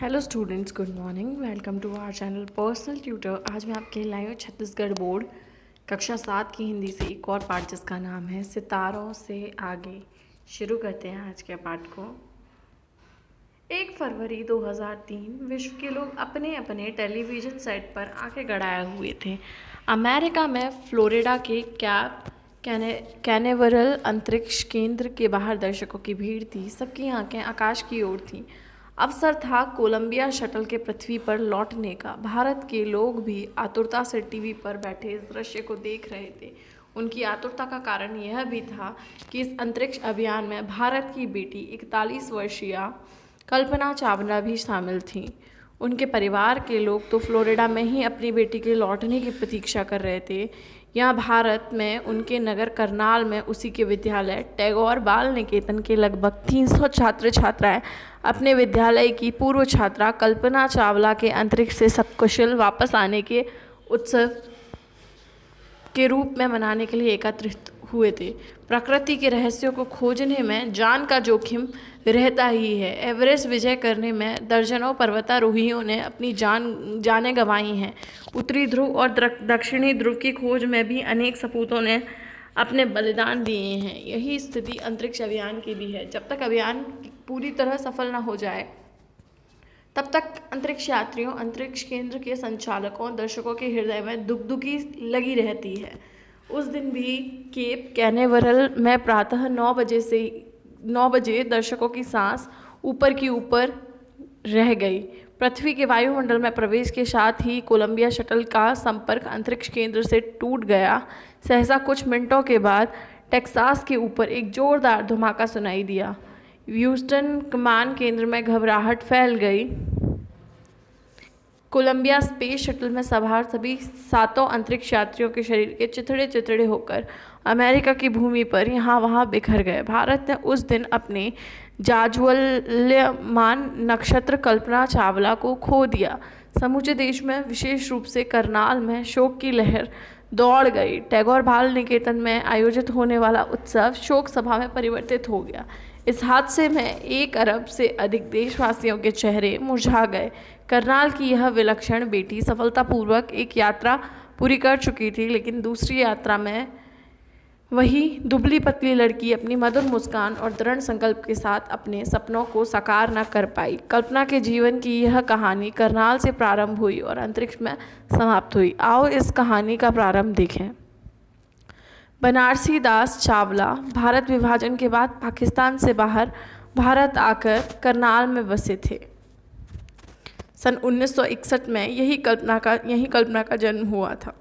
Hello students, good morning. Welcome to our channel personal tutor. आज मैं आपके लाए हूँ छत्तीसगढ़ बोर्ड कक्षा 7 की हिंदी से एक और पाठ जिसका नाम है सितारों से आगे। शुरू करते हैं आज के पाठ को। 1 फरवरी 2003 विश्व के लोग अपने अपने टेलीविज़न सेट पर आंखें गड़ाए हुए थे। अमेरिका में फ्लोरिडा के कैनेवरल अंतरिक्ष केंद्र के बाहर दर्शकों की भीड़ थी। सबकी आंखें आकाश की ओर थीं। अवसर था कोलंबिया शटल के पृथ्वी पर लौटने का। भारत के लोग भी आतुरता से टीवी पर बैठे इस दृश्य को देख रहे थे। उनकी आतुरता का कारण यह भी था कि इस अंतरिक्ष अभियान में भारत की बेटी 41 वर्षीय कल्पना चावला भी शामिल थीं। उनके परिवार के लोग तो फ्लोरिडा में ही अपनी बेटी के लौटने की प्रतीक्षा कर रहे थे। यहाँ भारत में उनके नगर करनाल में उसी के विद्यालय टैगोर बाल निकेतन के लगभग 300 छात्र छात्राएं अपने विद्यालय की पूर्व छात्रा कल्पना चावला के अंतरिक्ष से सकुशल वापस आने के उत्सव के रूप में मनाने के लिए एकत्रित हुए थे। प्रकृति के रहस्यों को खोजने में जान का जोखिम रहता ही है। एवरेस्ट विजय करने में दर्जनों पर्वतारोहियों ने अपनी जानें गंवाई हैं। उत्तरी ध्रुव और दक्षिणी ध्रुव की खोज में भी अनेक सपूतों ने अपने बलिदान दिए हैं। यही स्थिति अंतरिक्ष अभियान की भी है। जब तक अभियान पूरी तरह सफल न हो जाए तब तक अंतरिक्ष यात्रियों, अंतरिक्ष केंद्र के संचालकों, दर्शकों के हृदय में दुगदुगी लगी रहती है। उस दिन भी केप कैनेवरल में प्रातः 9 बजे दर्शकों की सांस ऊपर की ऊपर रह गई। पृथ्वी के वायुमंडल में प्रवेश के साथ ही कोलंबिया शटल का संपर्क अंतरिक्ष केंद्र से टूट गया। सहसा कुछ मिनटों के बाद टेक्सास के ऊपर एक जोरदार धमाका सुनाई दिया। ह्यूस्टन कमान केंद्र में घबराहट फैल गई। कोलंबिया स्पेस शटल में सवार सभी 7 अंतरिक्ष यात्रियों के शरीर के चिथड़े चिथड़े होकर अमेरिका की भूमि पर यहाँ वहाँ बिखर गए। भारत ने उस दिन अपने जाज्वल्यमान नक्षत्र कल्पना चावला को खो दिया। समूचे देश में, विशेष रूप से करनाल में शोक की लहर दौड़ गई। टैगोर बाल निकेतन में आयोजित होने वाला उत्सव शोक सभा में परिवर्तित हो गया। इस हादसे में 1 अरब से अधिक देशवासियों के चेहरे मुरझा गए। करनाल की यह विलक्षण बेटी सफलतापूर्वक एक यात्रा पूरी कर चुकी थी, लेकिन दूसरी यात्रा में वही दुबली पतली लड़की अपनी मधुर मुस्कान और दृढ़ संकल्प के साथ अपने सपनों को साकार न कर पाई। कल्पना के जीवन की यह कहानी करनाल से प्रारंभ हुई और अंतरिक्ष में समाप्त हुई। आओ इस कहानी का प्रारंभ देखें। बनारसी दास चावला भारत विभाजन के बाद पाकिस्तान से बाहर भारत आकर करनाल में बसे थे। सन 1961 में यही कल्पना का जन्म हुआ था।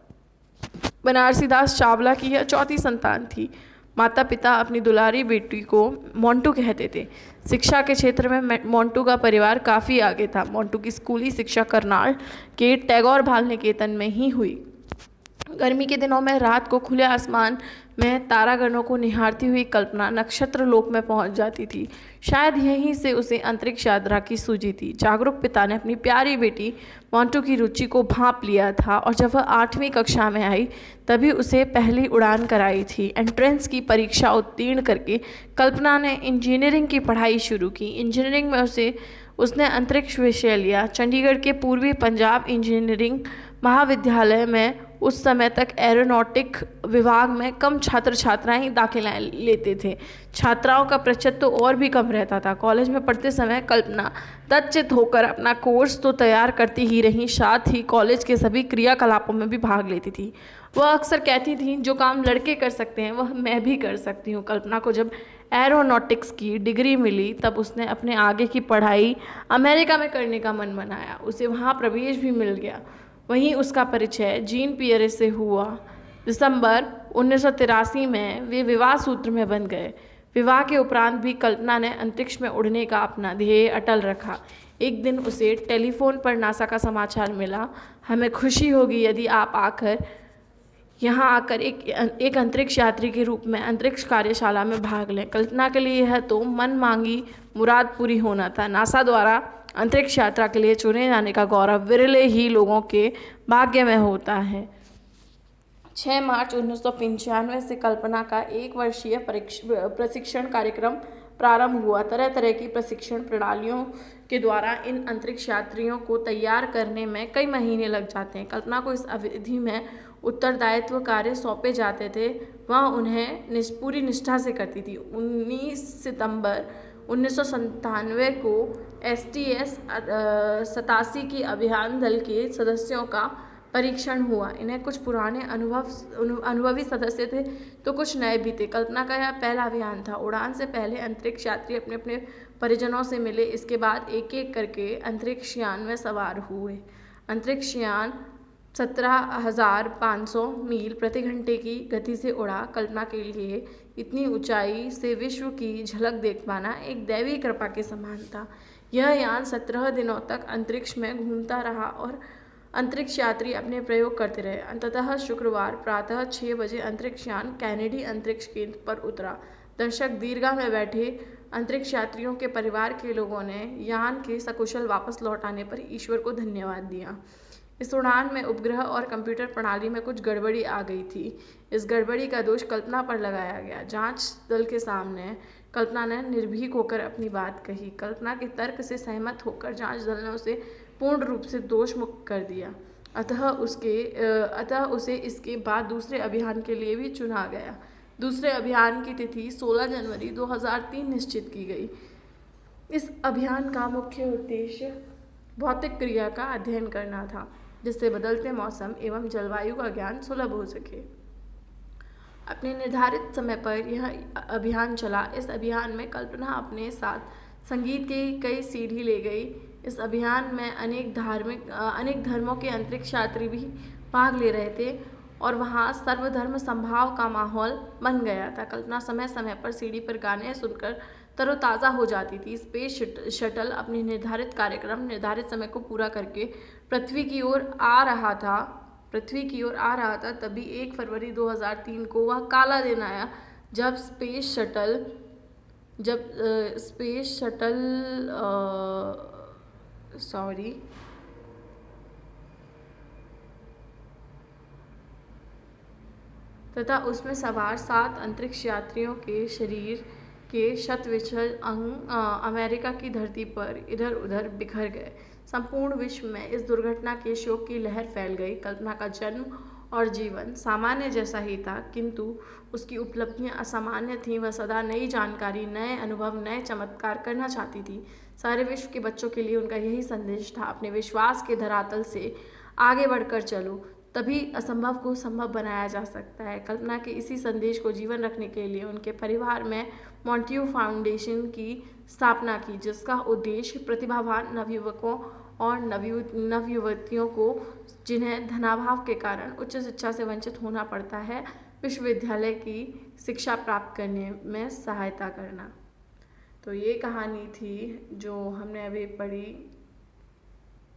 बनारसी दास चावला की यह चौथी संतान थी। माता पिता अपनी दुलारी बेटी को मोंटू कहते थे। शिक्षा के क्षेत्र में मोंटू का परिवार काफ़ी आगे था। मोंटू की स्कूली शिक्षा करनाल के टैगोर बाल निकेतन में ही हुई। गर्मी के दिनों में रात को खुले आसमान में तारागणों को निहारती हुई कल्पना नक्षत्र लोक में पहुंच जाती थी। शायद यहीं से उसे अंतरिक्ष यात्रा की सूझी थी। जागरूक पिता ने अपनी प्यारी बेटी मोंटू की रुचि को भांप लिया था और जब वह 8वीं कक्षा में आई तभी उसे पहली उड़ान कराई थी। एंट्रेंस की परीक्षा उत्तीर्ण करके कल्पना ने इंजीनियरिंग की पढ़ाई शुरू की। इंजीनियरिंग में उसने अंतरिक्ष विषय लिया। चंडीगढ़ के पूर्वी पंजाब इंजीनियरिंग महाविद्यालय में उस समय तक एरोनॉटिक विभाग में कम छात्र छात्राएं ही दाखिला लेते थे। छात्राओं का प्रतिशत तो और भी कम रहता था। कॉलेज में पढ़ते समय कल्पना तच्चित होकर अपना कोर्स तो तैयार करती ही रही, साथ ही कॉलेज के सभी क्रियाकलापों में भी भाग लेती थी। वह अक्सर कहती थी, जो काम लड़के कर सकते हैं वह मैं भी कर सकती हूँ। कल्पना को जब एरोनॉटिक्स की डिग्री मिली तब उसने अपने आगे की पढ़ाई अमेरिका में करने का मन बनाया। उसे वहाँ प्रवेश भी मिल गया। वहीं उसका परिचय जीन पियरे से हुआ। दिसंबर 1983 में वे विवाह सूत्र में बंध गए। विवाह के उपरांत भी कल्पना ने अंतरिक्ष में उड़ने का अपना ध्येय अटल रखा। एक दिन उसे टेलीफोन पर नासा का समाचार मिला, हमें खुशी होगी यदि आप यहाँ आकर एक अंतरिक्ष यात्री के रूप में अंतरिक्ष कार्यशाला में भाग लें। कल्पना के लिए यह तो मन मांगी मुराद पूरी होना था। नासा द्वारा अंतरिक्ष यात्रा के लिए चुने जाने का गौरव विरले ही लोगों के भाग्य में होता है। 6 मार्च 1995 से कल्पना का 1 वर्षीय प्रशिक्षण कार्यक्रम प्रारंभ हुआ। तरह तरह की प्रशिक्षण प्रणालियों के द्वारा इन अंतरिक्ष यात्रियों को तैयार करने में कई महीने लग जाते हैं। कल्पना को इस अवधि में उत्तरदायित्व कार्य सौंपे जाते थे, वह उन्हें पूरी निष्ठा से करती थी। 19 सितंबर 1997 को STS 87 की अभियान दल के सदस्यों का परीक्षण हुआ। इन्हें कुछ पुराने अनुभवी सदस्य थे तो कुछ नए भी थे। कल्पना का यह पहला अभियान था। उड़ान से पहले अंतरिक्ष यात्री अपने अपने परिजनों से मिले। इसके बाद एक एक करके अंतरिक्ष यान में सवार हुए। अंतरिक्ष यान 17,500 मील प्रति घंटे की गति से उड़ा। कल्पना के लिए इतनी ऊंचाई से विश्व की झलक देख पाना एक दैवी कृपा के समान था। यह यान 17 दिनों तक अंतरिक्ष में घूमता रहा और अंतरिक्ष यात्री अपने प्रयोग करते रहे। अंततः शुक्रवार प्रातः 6 बजे अंतरिक्ष यान कैनेडी अंतरिक्ष केंद्र पर उतरा। दर्शक दीर्घा में बैठे अंतरिक्ष यात्रियों के परिवार के लोगों ने यान के सकुशल वापस लौट आने पर ईश्वर को धन्यवाद दिया। इस उड़ान में उपग्रह और कंप्यूटर प्रणाली में कुछ गड़बड़ी आ गई थी। इस गड़बड़ी का दोष कल्पना पर लगाया गया। जांच दल के सामने कल्पना ने निर्भीक होकर अपनी बात कही। कल्पना के तर्क से सहमत होकर जांच दल ने उसे पूर्ण रूप से दोष मुक्त कर दिया। अतः उसे इसके बाद दूसरे अभियान के लिए भी चुना गया। दूसरे अभियान की तिथि 16 जनवरी 2003 निश्चित की गई। इस अभियान का मुख्य उद्देश्य भौतिक क्रिया का अध्ययन करना था, जिससे बदलते मौसम एवं जलवायु का ज्ञान सुलभ हो सके। अपने निर्धारित समय पर यह अभियान चला। इस अभियान में कल्पना अपने साथ संगीत के कई सीडी ले गई। इस अभियान में अनेक धर्मों के अंतरिक्ष यात्री भी भाग ले रहे थे और वहाँ सर्वधर्म संभाव का माहौल बन गया था। कल्पना समय समय पर सीडी पर गाने सुनकर तरोताज़ा हो जाती थी। स्पेस शटल अपने निर्धारित समय को पूरा करके पृथ्वी की ओर आ रहा था। तभी 1 फरवरी 2003 को वह काला दिन आया जब स्पेस शटल तथा उसमें सवार 7 अंतरिक्ष यात्रियों के शरीर के शतविच्छेद अंग अमेरिका की धरती पर इधर उधर बिखर गए। संपूर्ण विश्व में इस दुर्घटना के शोक की लहर फैल गई। कल्पना का जन्म और जीवन सामान्य जैसा ही था, किंतु उसकी उपलब्धियां असामान्य थीं। वह सदा नई जानकारी, नए अनुभव, नए चमत्कार करना चाहती थी। सारे विश्व के बच्चों के लिए उनका यही संदेश था, अपने विश्वास के धरातल से आगे बढ़कर चलो, तभी असंभव को संभव बनाया जा सकता है। कल्पना के इसी संदेश को जीवन रखने के लिए उनके परिवार में मॉन्टेग्यू फाउंडेशन की स्थापना की, जिसका उद्देश्य प्रतिभावान नवयुवकों और नवयुवतियों को जिन्हें धनाभाव के कारण उच्च शिक्षा से वंचित होना पड़ता है, विश्वविद्यालय की शिक्षा प्राप्त करने में सहायता करना। तो ये कहानी थी जो हमने अभी पढ़ी,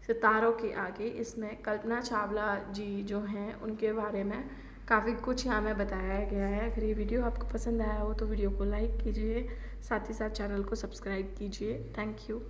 सितारों के आगे। इसमें कल्पना चावला जी जो हैं उनके बारे में काफ़ी कुछ यहाँ में बताया गया है। अगर ये वीडियो आपको पसंद आया हो तो वीडियो को लाइक कीजिए, साथ ही साथ चैनल को सब्सक्राइब कीजिए। Thank you.